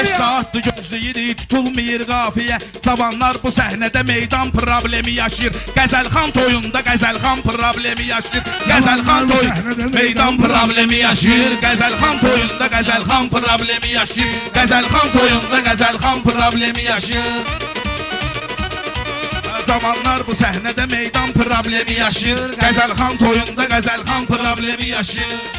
5 saatdır gözləyirik, tutulmayır qafiyə. Cavanlar bu səhnədə meydan problemi yaşayır. Qəzəlxan toyunda Qəzəlxan problemi yaşayır. Qəzəlxan toyunda meydan problemi yaşayır. Qəzəlxan toyunda Qəzəlxan problemi yaşayır. Qəzəlxan toyunda Qəzəlxan problemi yaşayır. Cavanlar bu səhnədə meydan problemi yaşayır. Qəzəlxan toyunda Qəzəlxan problemi yaşayır.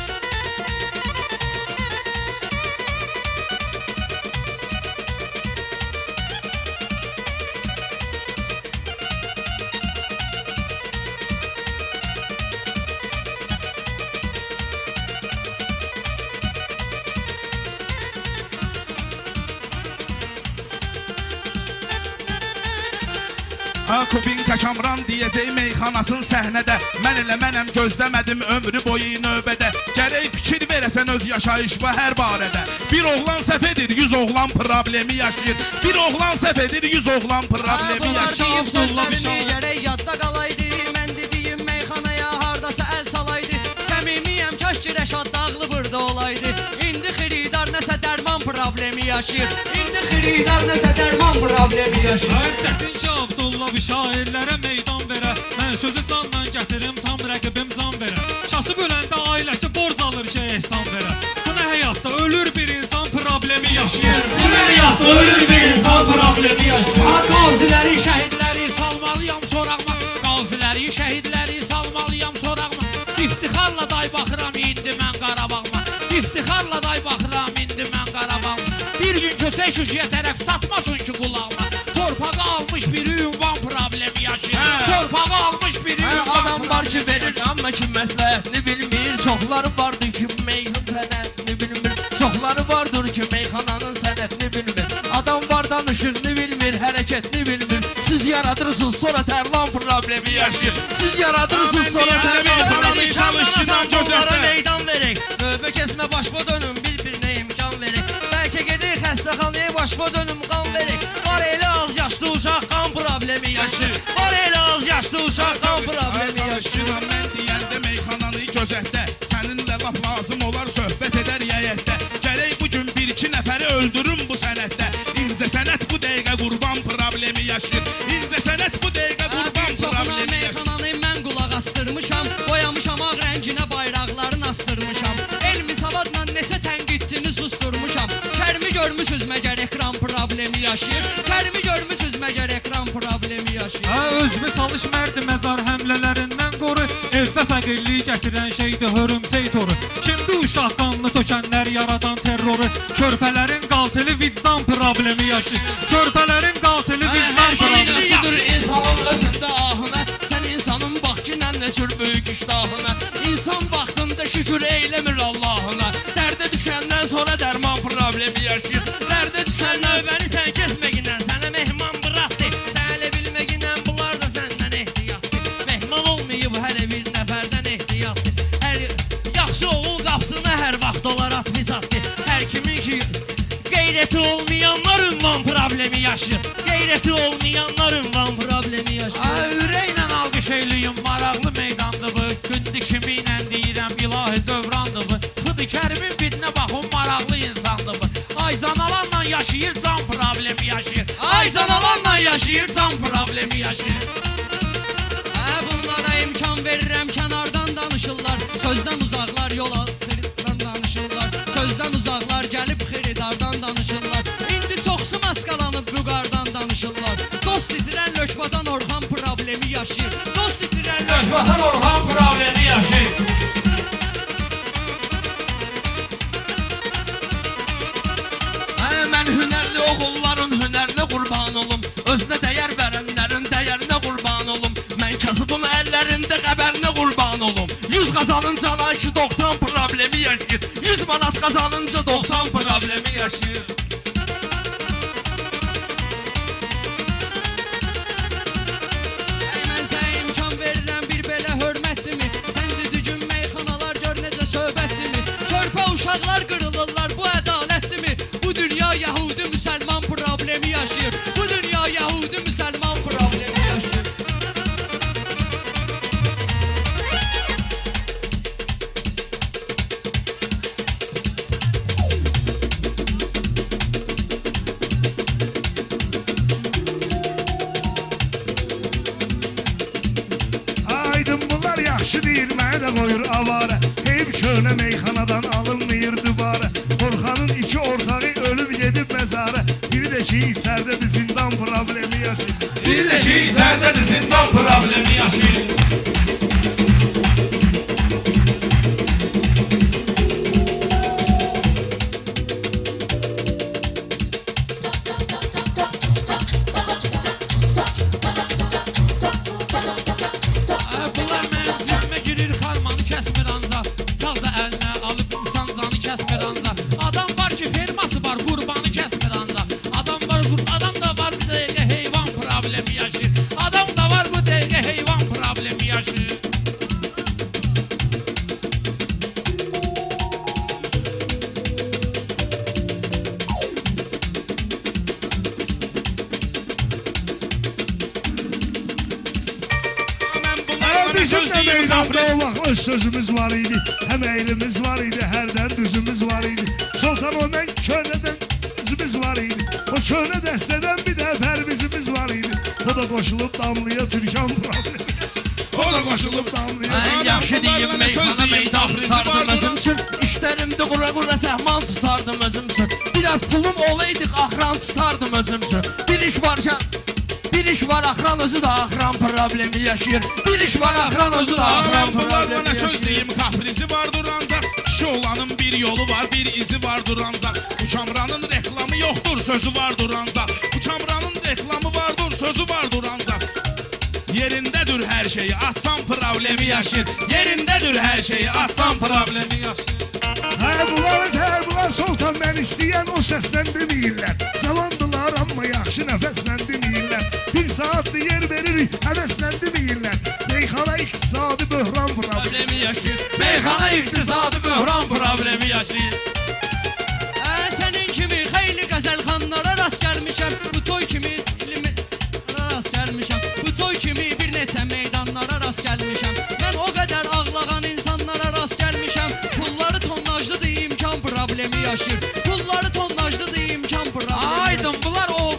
Kubinka Kamran deyəcək meyxanasın səhnədə. Mən elə mənəm gözləmədim ömrü boyu növbədə. Gərək fikir verəsən öz yaşayış və hər barədə. Bir oğlan səhv edir, 100 oğlan problemi yaşayır. Bir oğlan səhv edir, 100 oğlan problemi yaşayır. Bunlar deyib sözlərimi gərək yadda qalaydı. Mən dediyim meyxanaya hardasa əl salaydı. Səmimiyəm, kaş ki Rəşad Dağlı burada olaydı. İndi xiridar nəsə dərman problemi yaşayır. İndi xiridar nəsə dərman problemi yaşayır. Ay çətin ki Abdullah bir şairlərə meydan verə. Mən sözü canla gətirim, tam rəqibim can verə. Kasıb öləndə ailəsi borc alır ki ehsan verə. Bu nə həyatda ölür bir insan problemi yaşayır. Bu nə həyatda ölür bir insan problemi yaşayır. Qaziləri, şəhidləri salmalıyam sorağıma. Qaziləri, şəhidləri salmalıyam sorağıma. İftixarla day baxıram indi mən Qarabağıma. İftixarla day baxıram indi mən Qarabağıma. Bir gün kösək şuşuya tərəf satmasın ki qulağıma. Torpağı almış bir ünvan problemi yaşayır. Torpağı almış bir ünvan Adam var ki verir amma ki məsləhətini bilmir. Çoxları vardır ki meyxan sənətini bilmir. Çoxları vardır ki meyxananın sənətini bilmir. Adam var danışığını bilmir, hərəkətini bilmir. Siz yaradırsınız sonra tərlan problemi yaşayır. Siz yaradırsınız sonra tərlan problemi yaşayır. Onlara meydan verək. Növbə kesmə başma dönüm, bir-birinə imkan verək. Bəlkə gedək xəstəxanaya başma dönüm qan verək. Var elə az yaşlı uşaq qan problemi yaşayır. Var elə az yaşlı uşaq qan problemi yaşayır. Mən deyəndə meyxananı gözətdə. Səninlə laf lazım olar söhbət edər yəyətdə. Gərək bugün bir-iki nəfəri öldürün bu sənətdə. İncə sənət bu dəqiqə qurban problemi yaşayır. İncə sənət bu dəqiqə qurban problemi yaşayır. Meyxananı mən qulaq astırmışam. Boyamışam ağ rənginə bayraqlarını astırmışam. Elmi savadla neçə tənqidçini susturmuşam. Kərmi görmüsüz məgər ekran problemi yaşayır. Kərmi görmüsüz məgər ekran problemi yaşayır. Özümü çalış mərdi məzar həmlələrindən qoru. Evdə fəqirliyi gətirən şeydir hörümçək toru. Kimdir uşaq qanlı tökənlər yaradan terroru. Körpələrin qaltili vicdan problemi yaşayır. Körpələrin qaltili vicdan problemi yaşayır. İnsanın özündə ahına. Sən insanın bax ki nə cür böyük iştahına. İnsan vaxtında şükür eyləmir Allahına. Dərdə düşəndən sonra dərman problemi yaşayır. Dərdə düşəndən bəni sən kesməgindən sənə mehman bıraxdı. Sən elə bilməgindən bunlar da səndən ehtiyatdır. Mehman olmayıb hələ bir nəfərdən ehtiyatdır. Yaxşı oğul qapsına hər vaxt olar atmış atdı. Hər kimin ki qeyrəti olmayanlar ünvan problemi yaşayır. Qeyrəti olmayanlar ünvan problemi yaşayır. Ürəklə alqış eyliyim, maraqlı meydandır bu. Gündü kimi ilə deyirəm, ilahi dövrandır bu. Fıdı kərimin birinə baxın, maraqlı insandır bu. Ayzan alanla yaşayır, can problemi yaşayır. Ayzan alanla yaşayır, can problemi yaşayır. Bunlara imkan verirəm, kənardan danışırlar. Sözdən uzaqlar, yola xiriddən danışırlar. Sözdən uzaqlar, gəlib xiridardan danışırlar. İndi çoxsu maskalanıb vüqardan danışırlar. Dost itirən Lökbadan Orxan problemi yaşayır. Dost itirən Lökbadan Orxan problemi yaşayır. Mən hünərli oğulların hünərinə qurban olum. Özünə dəyər verənlərin dəyərinə qurban olum. Mən kasıbım əllərində qəbərinə qurban olum. 100 qazanınca ay ki 90 problemi yaşayır. 100 manat qazanınca 90 problemi yaşayır. Mən sənə imkan verirəm, bir belə hörmətdimi? Sən düdügün meyxanalar gör necə söhbətdimi? Körpə uşaqlar qırılırlar, bu ədalətdimi? Bu dünya Yahudi müsəlman problemi yaşayır. Bu dünya Yahudi müsəlman problemi yaşayır. koyur avara. Heyb köhnə meyxanadan alınmıyır dübara. Orxanın iki ortağı ölüb gedib məzara. Biri də ki içərdədir zindan problemi yaşayır. Bir de ki içərdədir zindan problemi yaşayır. Bunlar mənim cibimə girir, karmanı kəsmir anca. Çal da əlinə alıb insan canı kəsmir anca. Adam var ki ferması var, qurbanı kəsmir anca. Adam da var bu dəqiqə heyvan problemi yaşayır. Adam da var bu dəqiqə heyvan problemi yaşayır. Mən bunlara Bizim söz də deyim meydanda kapris. o vaxt öz sözümüz var idi. Həm əyrimiz var idi, hərdən düzümüz var idi. Sultan o mən köhnədən düzümüz var idi. O köhnə dəstədən bir də pərvizimiz var idi. O da qoşulub damlıya Türkan problemi. O da qoşulub damlıya. Mən yaxşı deyim, bunlarla söz meyxana deyim, meydan kaprisi tutardım var özüm bunun. üçün. İşlərimdə qura səhman tutardım özüm üçün. Biraz pulum olaydı, axran tutardım özüm üçün. Bir iş var, axran özü də axran problemi yaşayır. Bir iş var, axran özü də axran Mən bunlarla problemi söz yaşayır. deyim, kaprisi vardır ancaq. Kişi olanın bir yolu var, bir izi vardır ancaq. Bu kamranın reklamı yoxdur, sözü vardır ancaq. Bu kamranın reklamı vardır, sözü vardır ancaq. Yerindədir hər şeyi, atsan problemi yaşayır. Yerindədir hər şeyi, atsan problemi yaşayır. Bunlar Sultan mən istəyən o səslə deməyirlər. Cavandılar amma yaxşı nəfəslə deməyirlər. Bir saatlı yer veririk, həvəslə deməyirlər. Meyxana iqtisadi böhran problemi. Problemi yaşayır. Meyxana iqtisadi böhran problemi yaşayır. Sənin kimi xeyli qəzəlxanlara rast gəlmişəm. Bu toy kimi rast gəlmişəm. Bu toy kimi bir neçə meydanlara rast gəlmişəm. Mən o qədər ağlağan insanlara rast gəlmişəm. Pulları tonnajlıdır, imkan problemi yaşayır. Pulları tonnajlıdır, imkan problemi. Aydın bunlar o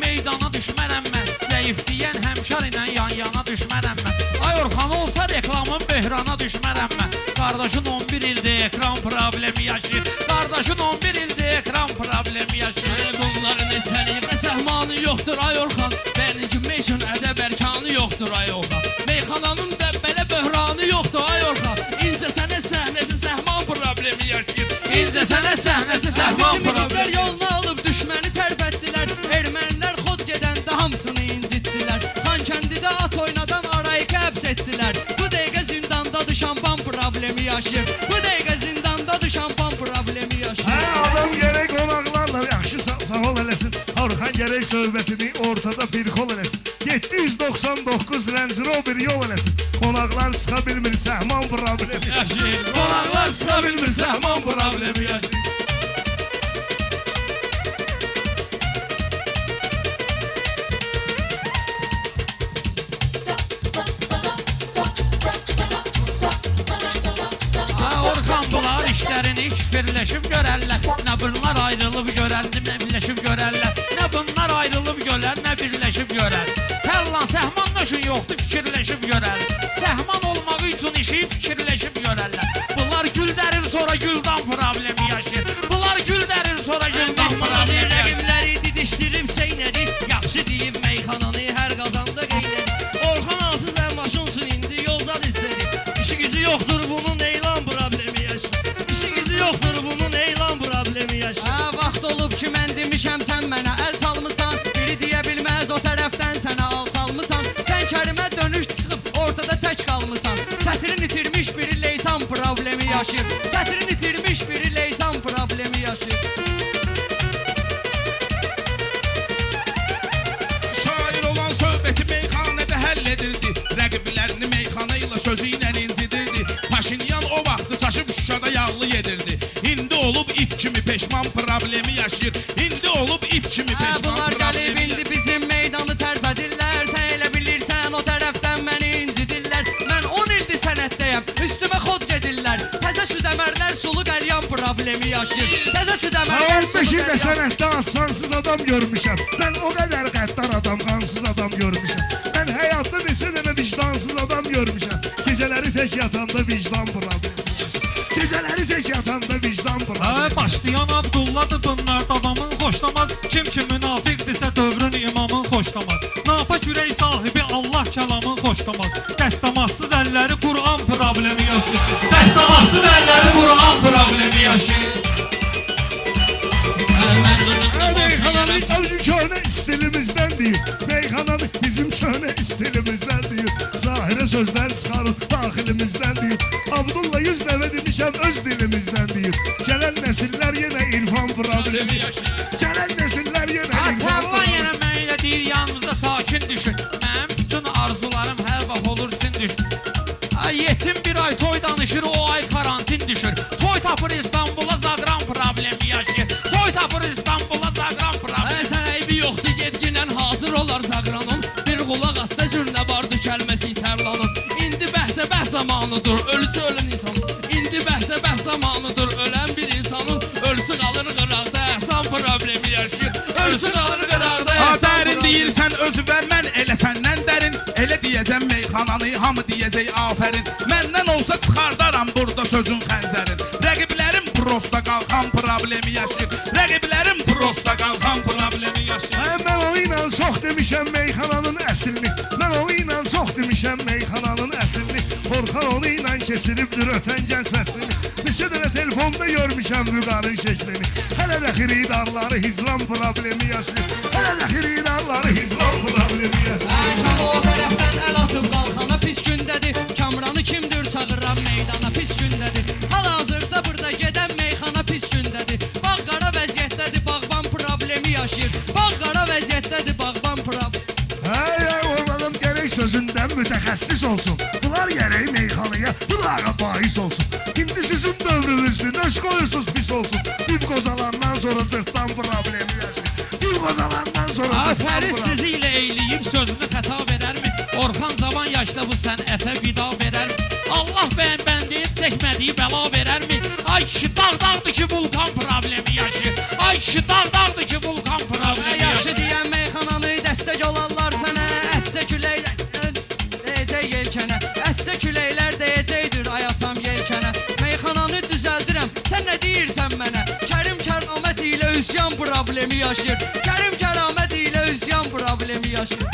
meydana düşmərəm mən. Zəif deyən həmşar ilə yan-yana düşmərəm mən. Ay Orxan olsa reklamın böhrana düşmərəm mən. Qardaşın 11 ildir ekran problemi yaşayır. Qardaşın 11 ildir ekran problemi yaşayır. Bunların əsəliqə səhmanı yoxdur ay Orxan. Benimki meşun ədəb ərkanı yoxdur ay Orxan. Meyxananın da belə böhranı yoxdur ay Orxan. İncə sənət səhnəsi səhman problemi yaşayır. İncə sənət səhnəsi səhman Bizim igidlər problemi. yolunu alıb düşməni tərpətdilər. Ermənilər xod gedəndə hamısını incitdilər. Xankəndidə at oynadan arayı həbs etdilər. Bu dəqiqə zindandadır, şampan problemi yaşayır. Bu dəqiqə zindandadır, şampan problemi yaşayır. Adam gerek qonaqlarla yaxşı sağ ol eləsin. Orxan gerek söhbətini ortada bir kol eləsin. 799 Range Rover yol eləsin. Qonaqlar çıxa bilmir, səhman problemi yaşayır. Qonaqlar çıxa bilmir, səhman problemi yaşayır. Orxan bunlar işlərini kifirləşib görərlər. Nə bunlar ayrılıb görərdi, nə birləşib görərlər. Nə bunlar ayrılıb görər, nə birləşib görər. Pəllan səhman nöşün yoxdur, fikirləşib görər. Səhman olmağı üçün işi fikirləşib görərlər. Bunlar gül dərir, sonra güldan problemi yaşayır. Bunlar gül dərir, sonra güldan problemi yaşayır. Rəqibləri didişdirib çeynədi. Yaxşı deyib meyxananı hər qazanda qeynədi. Orxan ansız əmmaşınsın indi yolzad istədi. İşi gücü yoxdur bunun elan problemi yaşayır. İşi gücü yoxdur bunun elan problemi yaşayır. Vaxt olub ki mən demişəm sən mənə əl çalmısan. Biri deyə bilməz o tərəfdən sənə al salmısan. Sən kərimə dönüş çıxıb ortada tək qalmısan. Çətrin itirmiş biri leysan problemi yaşayır. Çətrin itirmiş biri leysan problemi yaşayır. Şair olan söhbəti meyxanədə həll edirdi. Rəqiblərini meyxana ilə sözü ilə incidirdi. Paşinyan o vaxtı çaşıb Şuşada yağlı yedirdi. İndi olub it kimi peşman problemi yaşayır. İndi olub it kimi peşman Bunlar gəlib problemi indi yaşayır. bizim meydanı tərpədirlər. Sən elə bilirsən o tərəfdən məni incidirlər. Mən 10 ildir sənətdəyəm, üstümə xod gedirlər. Təzə südəmərlər sulu qəlyan problemi yaşayır. Təzə südəmərlər 15 ildə sənətdə atsansız adam görmüşəm. Mən o qədər qəddar adam, qansız adam görmüşəm. Mən həyatda neçə dənə vicdansız adam görmüşəm. Gecələri tək tək yatanda vicdan problemi yaşayır. Gecələri tək yatanda vicdan problemi. Başlayan Abdulladır bunlar davamın xoşlamaz. Kim ki münafiqdirsə dövrün imamın xoşlamaz. Napa kürək sahibi Allah kəlamın xoşlamaz. Dəstəmazsız əlləri Qur'an problemi yaşayır. Dəstəmazsız əlləri Qur'an problemi yaşayır. Meyxananı bizim köhnə stilimizdən deyir. Meyxananı bizim köhnə stilimizdən deyir. Zahirə sözlər çıxarır daxilimizdən deyir. Abdulla 100 dəvə demişəm öz dilimizdən deyir. Gələn nəsillər yenə irfan problemi yaşayır. Gələn nəsillər yenə irfan Atarlar problemi. yenə mən elə deyir yanımızda sakin düşün. Mənim bütün arzularım hər vaxt olur sin düşün. Ay yetim bir ay toy danışır, o ay karantin düşür. Toy tapır İstanbul'a zagran problemi yaşayır. Toy tapır İstanbul'a zagran problemi. Sən eybi yoxdur, gedginən hazır olar zaqranın. Bir qulaq asta cürnə var dükəlməsi tərlanın. İndi bəhsə bəhs zamanıdır, ölüsü ölən insan. İndi bəhsə bəhs zamanıdır, ölən bir insanın. Ölüsü qalır qıraqda, əhsan problemi yaşayır. Ölüsü qalır qıraqda, əhsan Dərin problemi. deyirsən özü və mən elə səndən dərin. Elə deyəcəm meyxananı hamı deyəcək afərin. Məndən olsa çıxardaram burada sözün xəncərin. Rəqiblərim prosta qalxan problemi yaşayır. Rəqiblərim prosta qalxan problemi yaşayır. Mən o ilə çox demişəm meyxananın əslini. Mən o ilə çox demişəm meyxananın əslini. Orxan onu ilə keçiribdir ötən gənc fəslini. Neçə dənə telefonda görmüşəm vüqarın şəklini. Hələ də xiridarları hicran problemi yaşayır. Hələ də xiridarları hicran problemi yaşayır. Kam o tərəfdən əl atıb qalxana pis gündədir. Kamranı kimdir çağıran meydana pis gündədir. Hal-hazırda burada gedən meyxana pis gündədir. Bağ qara vəziyyətdədir, bağban problemi yaşayır. Bağ qara vəziyyətdədir, bağban problemi. Ormanım gərək sözündən mütəxəssis olsun. Bunlar gərək meyxanaya bulağa bahis olsun. İndi sizin dövrünüzdür, nöş qoyursunuz pis olsun. Div qozalandan sonra cırtdan problemi yaşayır. Div qozalandan sonra cırtdan Afəri problemi. sizi ilə eyləyib sözünü xəta verərmi? Orxan zaman yaşda bu sənətə vida verərmi? Allah bəndiyib çəkmədiyi bəla verərmi? Ay kişi dağ-dağdır ki vulkan problemi yaşayır. Ay kişi dağ-dağdır ki vulkan problemi Yaxşı yaşayır. deyən meyxananı dəstək olarlar sənə. Əssə küləklər deyəcək yelkənə. Əssə küləklər deyəcəkdir ay atam yelkənə. Meyxananı düzəldirəm, sən nə deyirsən mənə? Kərim kəramət ilə üsyan problemi yaşayır. Kərim kəramət ilə üsyan problemi yaşayır.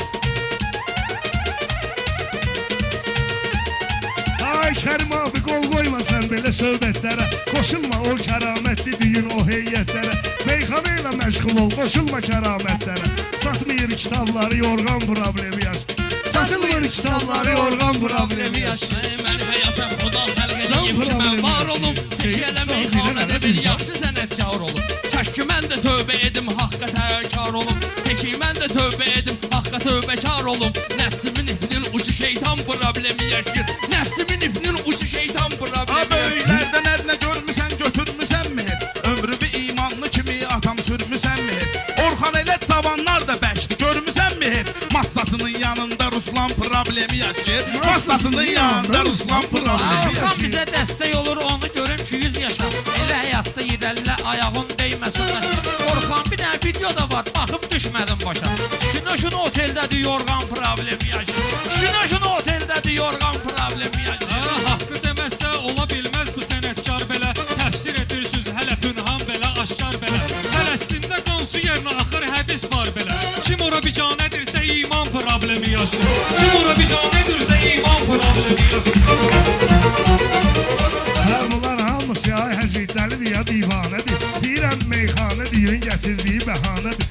Ay Kərim abi qol qoyma sən belə söhbətlərə. Qoşulma o kəramətli düyün o heyətlərə. Meyxana ilə məşğul ol, qoşulma kəramətlərə. Satmayır kitabları yorğan problemi yaşayır. Satılmır kitabları yorğan problemi yaşayır. Məni həyata xuda xəlq Can edib ki, mən problemi var yaşayır. olum. Teşkələ meyxanədə bir yaxşı sənətkar olum. Kəş ki mən də tövbə edim, haqqa təyyarkar olum. Teki mən də tövbə edim, haqqa tövbəkar olum. Nəfsimin ifnin ucu şeytan problemi yaşayır. Nəfsimin ifnin ucu şeytan problemi yaşayır. Böyüklərdən ərinə görmüsən götürmüsənmi heç? Ömrü bir imanlı kimi atam sürmüsənmi heç? Orxan elə cavanlar da bəkdi görmüsənmi heç? Massasının yanında Ruslan problemi yaşayır. Massasının yanında Ruslan problemi Orxan yaşayır. bizə dəstək olur, onu görüm ki 100 yaşa. Elə həyatda irəlilə ayağın dəyməsin daşa. Orxan bir dənə video da var, baxıb düşmədim başa. Şunu oteldədir yorğan problemi yaşayır. Şunu oteldədir yorğan problemi yaşayır. Haqqı deməzsə ola bilməz bu sənətkar belə. Təfsir edirsiniz hələ pünhan belə, aşkar belə. Fələstində qansu yerinə axır hədis var belə. Kim ora bicanədirsə iman problemi yaşayır. Kim ora bicanədirsə iman problemi yaşayır. Bunlar hamısı ya həzidləlidir ya divanədir. Deyirəm meyxanə deyin gətirdiyi bəhanədir.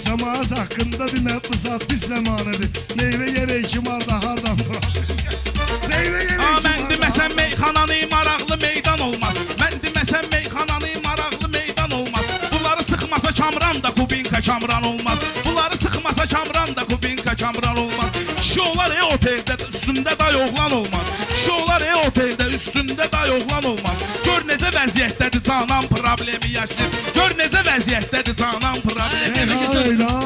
Cəmaat haqqında demə bu saat pis zamanıdır. Meyvə yerək kim arda hardan problem yaşayır. Meyvə yerək kim Mən deməsəm meyxananı maraqlı meydan olmaz. Mən deməsəm meyxananı maraqlı meydan olmaz. Bunları sıxmasa Kamran da Kubinka Kamran olmaz. Bunları sıxmasa Kamran da Kubinka Kamran olmaz. Kişi olar oteldə üstündə day oğlan olmaz. Kişi olar oteldə üstündə day oğlan olmaz. Gör necə vəziyyətdədir canan problemi yaşayır. Gör necə vəziyyətdədir canan problemi yaşayır. Hayda